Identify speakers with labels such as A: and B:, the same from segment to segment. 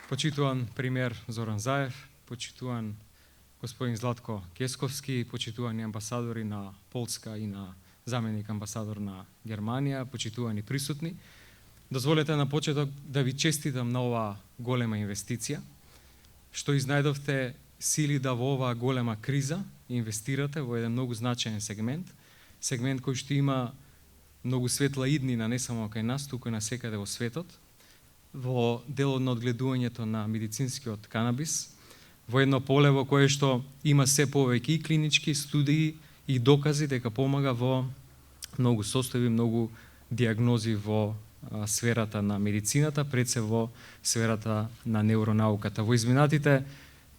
A: Почитуван премиер Зоран Заев, почитуван господин Златко Кесковски, почитувани амбасадори на Полска и на заменик амбасадор на Германија, почитувани присутни. Дозволете на почеток да ви честитам на оваа голема инвестиција, што изнајдовте сили да во оваа голема криза инвестирате во еден многу значаен сегмент кој што има многу светла иднина не само кај нас, туку и насекаде во светот, во делот на одгледувањето на медицинскиот канабис, во едно поле во кое што има се повеќе и клинички студии и докази дека помага во многу состојби, многу диагнози во сферата на медицината, пред се во сферата на невронауката. Во изминатите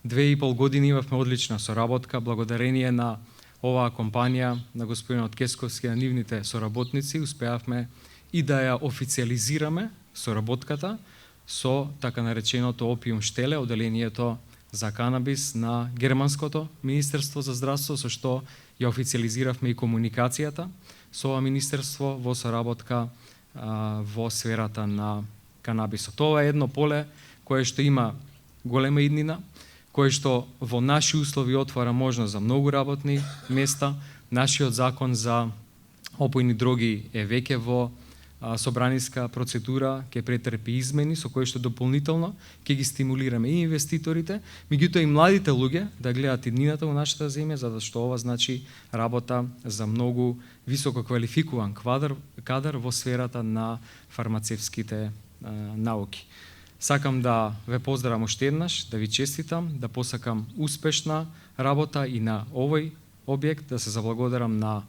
A: 2,5 години имавме одлична соработка, благодарение на оваа компанија, на господинот Кесковски, на нивните соработници, успеавме и да ја официализираме соработката со така нареченото Опиум Штеле, оделението за канабис на Германското Министерство за здравство, со што ја официализиравме и комуникацијата со ова министерство во соработка во сферата на канабисот. Ова е едно поле кое што има голема иднина, кое што во наши услови отвара можност за многу работни места. Нашиот закон за опојни дроги е веќе во собраниска процедура, ќе претрпи измени со кои што дополнително ќе ги стимулираме и инвеститорите, меѓутоа и младите луѓе да гледаат иднината во нашата земја, затоа што ова значи работа за многу високо квалификуван кадар во сферата на фармацевските науки. Сакам да ве поздравам уште еднаш, да ви честитам, да посакам успешна работа и на овој објект, да се заблагодарам на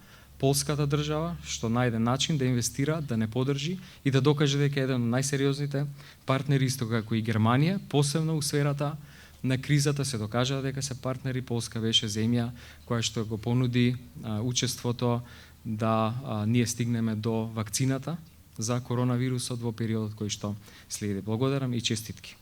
A: полската држава, што најде начин да инвестира, да не подржи и да докаже дека е еден од најсериозните партнери, исто како и Германија, посебно у сферата на кризата се докажа дека се партнери. Полска беше земја која што го понуди учеството да ние стигнеме до вакцината за коронавирусот во периодот кој што следи. Благодарам и честитки.